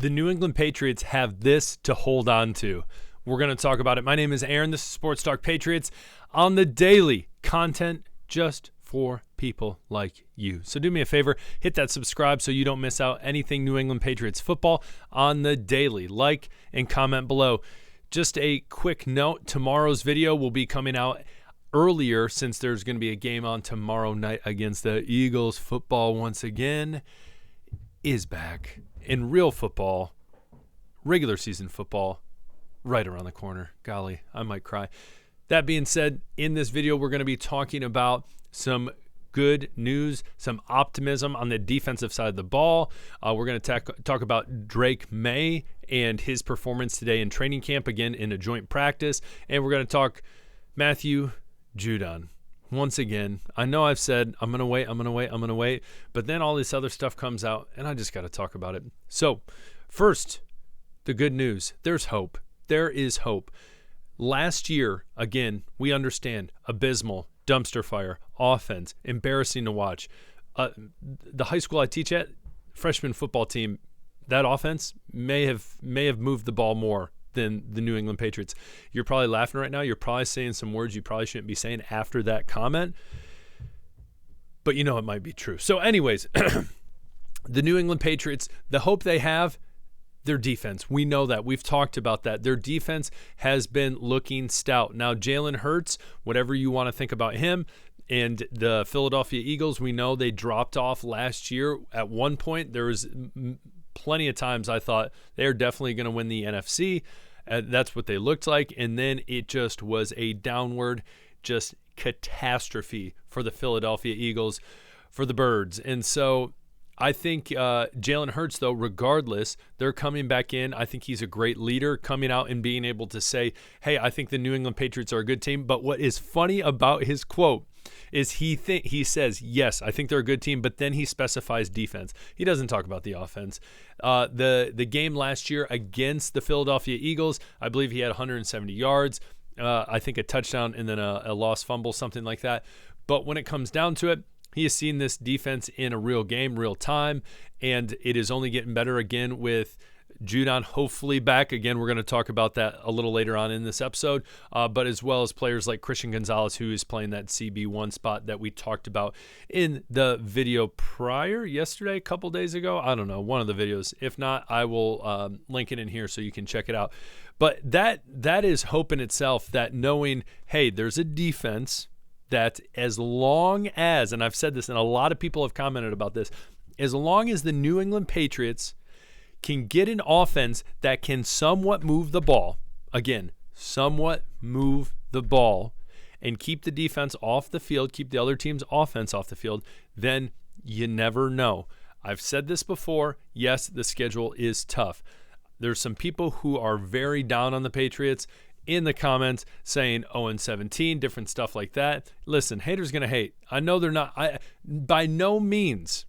The New England Patriots have this to hold on to. We're going to talk about it. My name is Aaron. This is Sports Talk Patriots on the daily, content just for people like you. So do me a favor, hit that subscribe so you don't miss out anything New England Patriots football on the daily. Like and comment below. Just a quick note, tomorrow's video will be coming out earlier since there's going to be a game on tomorrow night against the Eagles. Football once again is back. In real football, regular season football, right around the corner. Golly, I might cry. That being said, in this video, we're going to be talking about some good news, some optimism on the defensive side of the ball. We're going to talk about Drake May and his performance today in training camp, again in a joint practice. And we're going to talk Matthew Judon. Once again, I know I've said I'm going to wait, but then all this other stuff comes out, and I just got to talk about it. So, first, the good news. There's hope. There is hope. Last year, again, we understand, abysmal, dumpster fire, offense, embarrassing to watch. The high school I teach at, freshman football team, that offense may have moved the ball more than the New England Patriots. You're probably laughing right now. You're probably saying some words you probably shouldn't be saying after that comment, but you know it might be true. So anyways, the New England Patriots, the hope they have, their defense. We know that. We've talked about that. Their defense has been looking stout. Now, Jalen Hurts, whatever you want to think about him, and the Philadelphia Eagles, we know they dropped off last year. At one point, there was plenty of times I thought they're definitely going to win the NFC. That's what they looked like. And then it just was a downward, just catastrophe for the Philadelphia Eagles, for the Birds. And so I think Jalen Hurts, though, regardless, they're coming back in. I think he's a great leader, coming out and being able to say, hey, I think the New England Patriots are a good team. But what is funny about his quote is he says, yes, I think they're a good team, but then he specifies defense. He doesn't talk about the offense. The game last year against the Philadelphia Eagles, I believe he had 170 yards, I think a touchdown and then a lost fumble, something like that. But when it comes down to it, he has seen this defense in a real game, real time, and it is only getting better again with Judon hopefully back. Again, we're going to talk about that a little later on in this episode, but as well as players like Christian Gonzalez, who is playing that CB1 spot that we talked about in the video prior yesterday, a couple days ago. I don't know, one of the videos. If not, I will link it in here so you can check it out. But that is hope in itself, that knowing, hey, there's a defense that as long as, and I've said this and a lot of people have commented about this, as long as the New England Patriots can get an offense that can somewhat move the ball, again, somewhat move the ball, and keep the defense off the field, keep the other team's offense off the field, then you never know. I've said this before. Yes, the schedule is tough. There's some people who are very down on the Patriots in the comments saying 0-17, different stuff like that. Listen, haters going to hate. I know they're not. By no means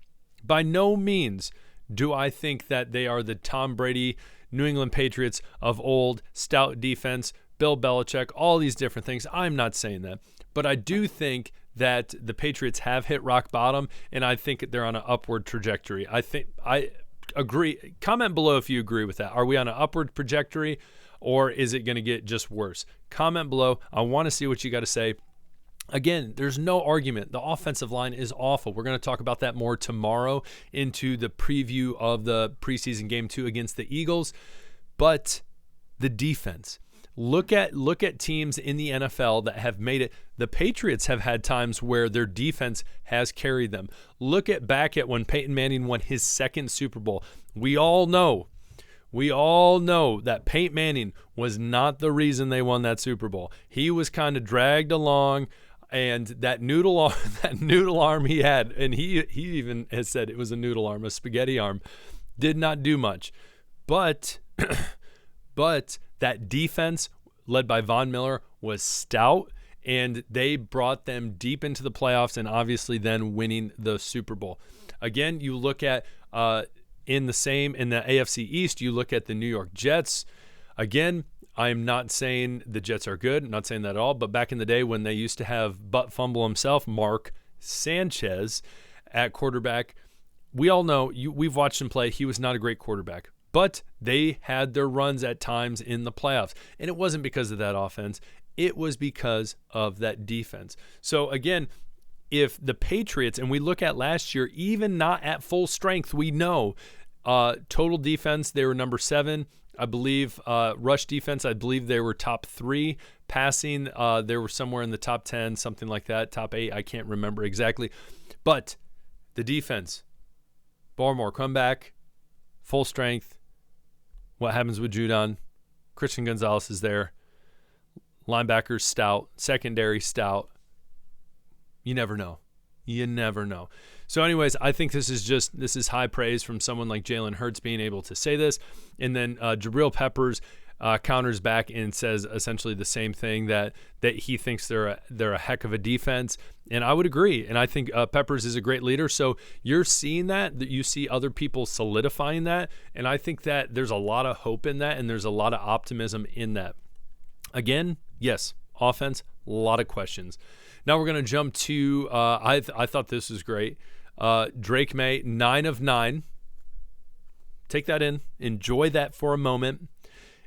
do I think that they are the Tom Brady, New England Patriots of old, stout defense, Bill Belichick, all these different things. I'm not saying that. But I do think that the Patriots have hit rock bottom, and I think they're on an upward trajectory. I agree. Comment below if you agree with that. Are we on an upward trajectory, or is it going to get just worse? Comment below. I want to see what you got to say. Again, there's no argument. The offensive line is awful. We're going to talk about that more tomorrow into the preview of the preseason game 2 against the Eagles. But the defense. Look at teams in the NFL that have made it. The Patriots have had times where their defense has carried them. Look back at when Peyton Manning won his second Super Bowl. We all know that Peyton Manning was not the reason they won that Super Bowl. He was kind of dragged along. And that noodle arm he had, and he even has said it was a noodle arm, a spaghetti arm, did not do much. But that defense led by Von Miller was stout, and they brought them deep into the playoffs and obviously then winning the Super Bowl. Again, you look at in the AFC East, you look at the New York Jets. Again, I'm not saying the Jets are good. I'm not saying that at all. But back in the day when they used to have butt fumble himself, Mark Sanchez, at quarterback, we all know, we've watched him play. He was not a great quarterback. but they had their runs at times in the playoffs. And it wasn't because of that offense. It was because of that defense. So again, if the Patriots, and we look at last year, even not at full strength, we know total defense, they were number 7. I believe rush defense, I believe they were top 3. Passing, they were somewhere in the top 10, something like that, top 8. I can't remember exactly. But the defense, Baltimore come back, full strength. What happens with Judon? Christian Gonzalez is there. Linebackers stout, secondary stout. You never know. You never know. So anyways, I think this is high praise from someone like Jalen Hurts being able to say this. And then Jabril Peppers counters back and says essentially the same thing, that he thinks they're a heck of a defense. And I would agree. And I think Peppers is a great leader. So you're seeing that you see other people solidifying that. And I think that there's a lot of hope in that, and there's a lot of optimism in that. Again, yes, offense, a lot of questions. Now we're going to jump to, I thought this was great. Drake May, 9 of 9. Take that in. Enjoy that for a moment.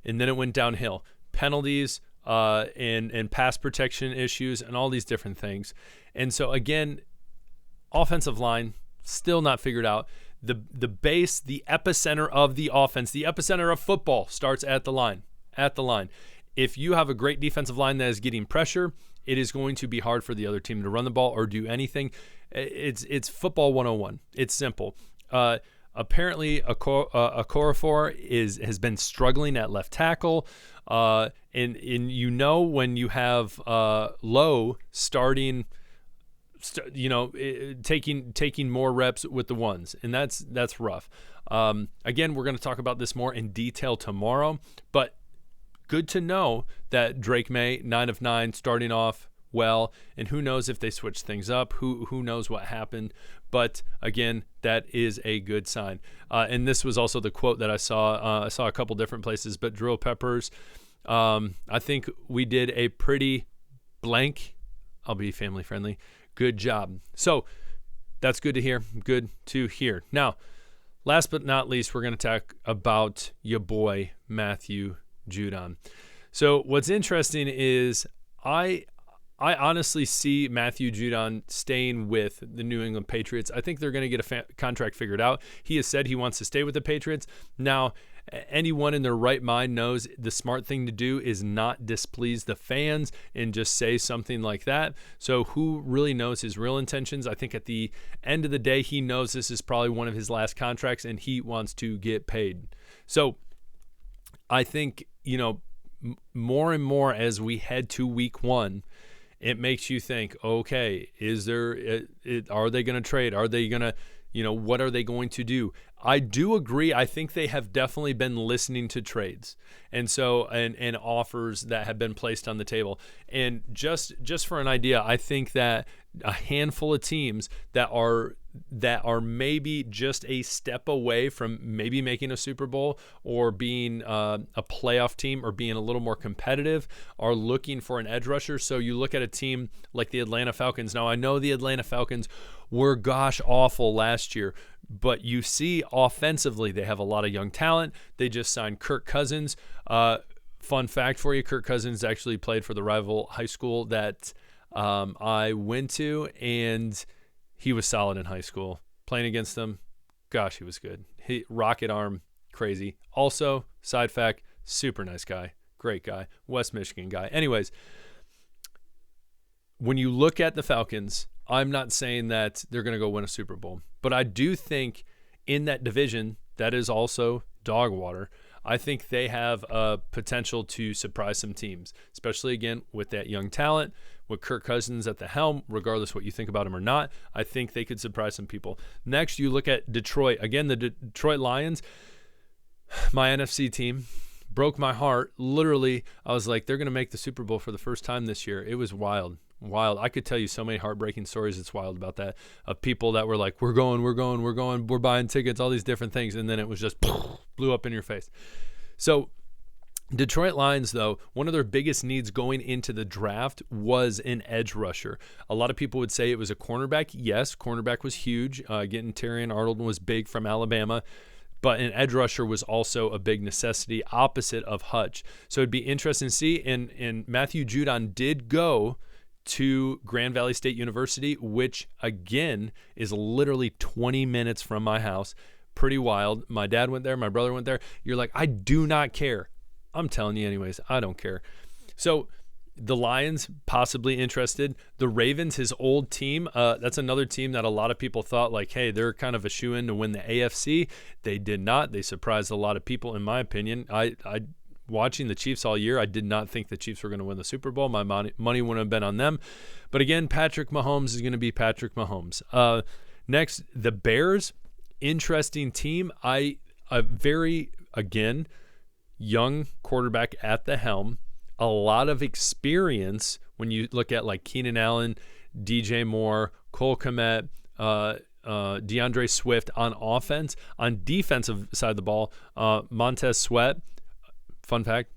And then it went downhill. Penalties and pass protection issues and all these different things. And so, again, offensive line, still not figured out. The base, the epicenter of the offense, the epicenter of football starts at the line. At the line. If you have a great defensive line that is getting pressure, it is going to be hard for the other team to run the ball or do anything. It's football 101. It's simple. Apparently, Okorafor has been struggling at left tackle, and you know when you have Lowe starting, taking more reps with the ones, and that's rough. Again, we're going to talk about this more in detail tomorrow, but good to know that Drake May, 9 of 9, starting off well, and who knows if they switch things up, who knows what happened, but again, that is a good sign. And this was also the quote that I saw a couple different places, but Jabril Peppers, I think we did a pretty blank, I'll be family friendly, good job. So that's good to hear, good to hear. Now, last but not least, we're going to talk about your boy, Matthew Judon. So what's interesting is I honestly see Matthew Judon staying with the New England Patriots. I think they're going to get a contract figured out. He has said he wants to stay with the Patriots. Now, anyone in their right mind knows the smart thing to do is not displease the fans and just say something like that. So who really knows his real intentions? I think at the end of the day, he knows this is probably one of his last contracts and he wants to get paid. So I think, more and more as we head to week 1, it makes you think, okay, are they going to trade? Are they going to, what are they going to do? I do agree. I think they have definitely been listening to trades and offers that have been placed on the table. And just for an idea, I think that a handful of teams that are maybe just a step away from maybe making a Super Bowl or being a playoff team or being a little more competitive are looking for an edge rusher. So you look at a team like the Atlanta Falcons. Now, I know the Atlanta Falcons were gosh awful last year, but you see offensively they have a lot of young talent. They just signed Kirk Cousins. Fun fact for you, Kirk Cousins actually played for the rival high school that I went to, and he was solid in high school. Playing against them, gosh, he was good. He rocket arm, crazy. Also, side fact, super nice guy, great guy, West Michigan guy. Anyways, when you look at the Falcons, I'm not saying that they're going to go win a Super Bowl, but I do think in that division that is also dog water. I think they have a potential to surprise some teams, especially, again, with that young talent, with Kirk Cousins at the helm, regardless what you think about him or not. I think they could surprise some people. Next, you look at Detroit. Again, the Detroit Lions, my NFC team, broke my heart. Literally, I was like, they're going to make the Super Bowl for the first time this year. It was wild. I could tell you so many heartbreaking stories. It's wild about that, of people that were like, we're going, we're buying tickets, all these different things. And then it was just blew up in your face. So Detroit Lions, though, one of their biggest needs going into the draft was an edge rusher. A lot of people would say it was a cornerback. Yes, cornerback was huge. Getting Terrion Arnold was big from Alabama. but an edge rusher was also a big necessity opposite of Hutch. So it'd be interesting to see. And Matthew Judon did go to Grand Valley State University, which, again, is literally 20 minutes from my house. Pretty wild. My dad went there. My brother went there. You're like, I do not care. I'm telling you anyways, I don't care. So the Lions possibly interested. The Ravens, his old team, that's another team that a lot of people thought like, hey, they're kind of a shoo-in to win the AFC. They did not. They surprised a lot of people, in my opinion. I watching the Chiefs all year, I did not think the Chiefs were going to win the Super Bowl. My money wouldn't have been on them. But again, Patrick Mahomes is going to be Patrick Mahomes. Next, the Bears, interesting team. A very, again, young quarterback at the helm. A lot of experience when you look at like Keenan Allen, DJ Moore, Cole Kmet, DeAndre Swift on offense. On defensive side of the ball, Montez Sweat, fun fact,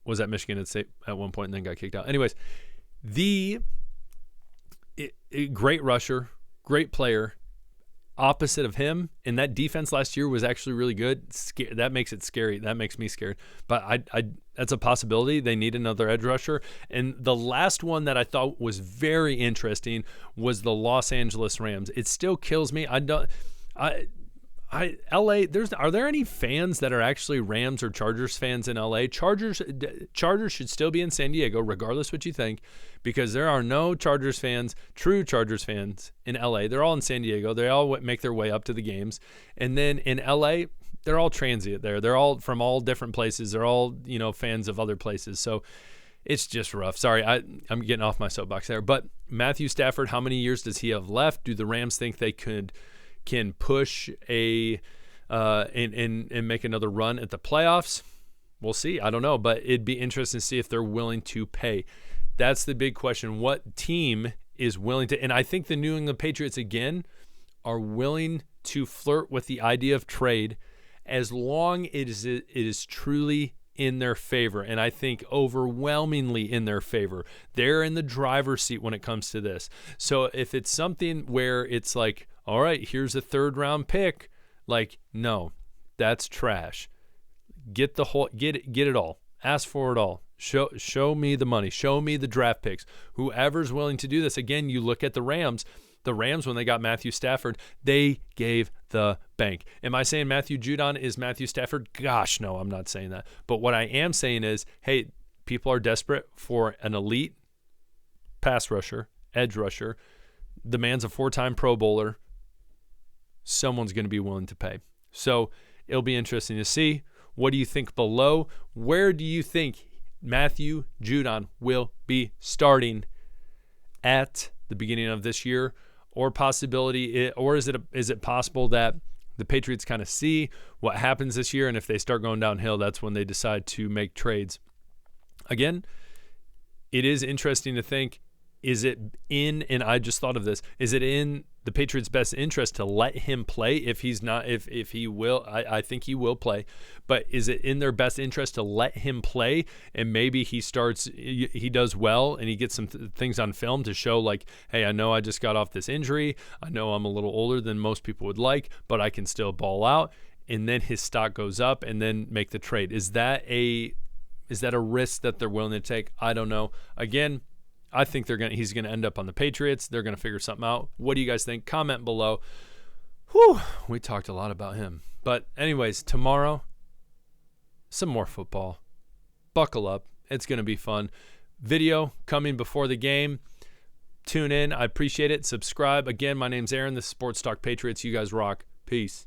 was at Michigan State at one point and then got kicked out. Anyways, great rusher, great player. Opposite of him, and that defense last year was actually really good. That makes it scary. That makes me scared. But I that's a possibility. They need another edge rusher. And the last one that I thought was very interesting was the Los Angeles Rams. It still kills me. LA, are there any fans that are actually Rams or Chargers fans in LA? Chargers should still be in San Diego, regardless what you think, because there are no Chargers fans, true Chargers fans in LA. They're all in San Diego. They all make their way up to the games. And then in LA, they're all transient there. They're all from all different places. They're all, fans of other places. So it's just rough. Sorry, I'm getting off my soapbox there. But Matthew Stafford, how many years does he have left? Do the Rams think they can push and make another run at the playoffs? We'll see. I don't know, but it'd be interesting to see if they're willing to pay. That's the big question. What team is willing to? And I think the New England Patriots, again, are willing to flirt with the idea of trade as long as it is truly in their favor, and I think overwhelmingly in their favor. They're in the driver's seat when it comes to this. So if it's something where it's like, all right, here's a third-round pick, like, no, that's trash. Get it all. Ask for it all. Show me the money. Show me the draft picks. Whoever's willing to do this. Again, you look at the Rams. The Rams, when they got Matthew Stafford, they gave the bank. Am I saying Matthew Judon is Matthew Stafford? Gosh, no, I'm not saying that. But what I am saying is, hey, people are desperate for an elite pass rusher, edge rusher. The man's a 4-time Pro Bowler. Someone's going to be willing to pay. So it'll be interesting to see. What do you think below? Where do you think Matthew Judon will be starting at the beginning of this year? Or possibility, or is it possible that the Patriots kind of see what happens this year, and if they start going downhill, that's when they decide to make trades? Again, it is interesting to think, is it in, and I just thought of this, is it in the Patriots' best interest to let him play if he's not, if he will, I think he will play, but is it in their best interest to let him play and maybe he does well and he gets some things on film to show like, hey, I know I just got off this injury. I know I'm a little older than most people would like, but I can still ball out. And then his stock goes up and then make the trade. Is that a risk that they're willing to take? I don't know. Again, I think he's going to end up on the Patriots. They're going to figure something out. What do you guys think? Comment below. Whew, we talked a lot about him. But anyways, tomorrow, some more football. Buckle up. It's going to be fun. Video coming before the game. Tune in. I appreciate it. Subscribe. Again, my name's Aaron. This is Sports Talk Patriots. You guys rock. Peace.